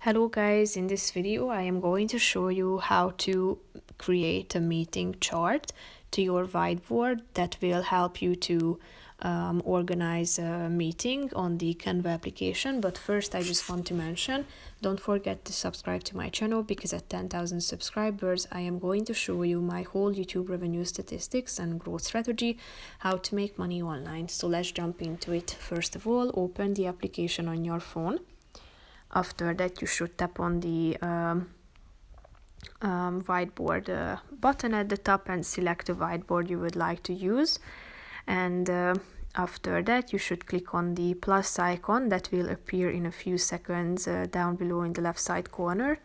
Hello guys, in this video I am going to show you how to create a meeting chart to your whiteboard that will help you to organize a meeting on the Canva application. But first I just want to mention, don't forget to subscribe to my channel, because at 10,000 subscribers I am going to show you my whole YouTube revenue statistics and growth strategy, how to make money online. So let's jump into it. First of all, open the application on your phone. After that, you should tap on the whiteboard button at the top and select the whiteboard you would like to use. And after that, you should click on the plus icon that will appear in a few seconds down below in the left side corner.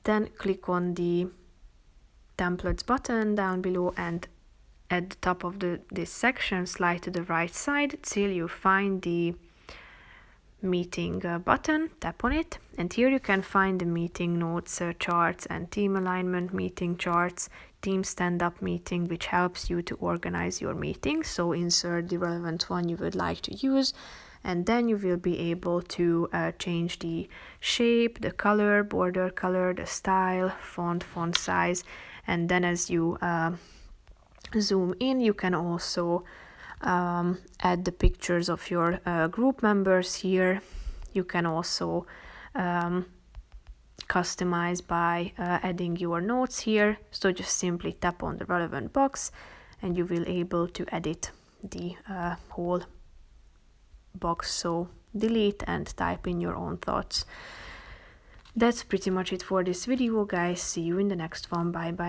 Then click on the templates button down below, and at the top of this section, slide to the right side till you find the meeting button. Tap on it, and here you can find the meeting notes charts and team alignment meeting charts, team stand-up meeting, which helps you to organize your meeting. So insert the relevant one you would like to use, and then you will be able to change the shape, the color, border color, the style, font size. And then as you zoom in, you can also add the pictures of your group members here. You can also customize by adding your notes here. So just simply tap on the relevant box and you will be able to edit the whole box. So delete and type in your own thoughts. That's pretty much it for this video, guys. See you in the next one. Bye bye.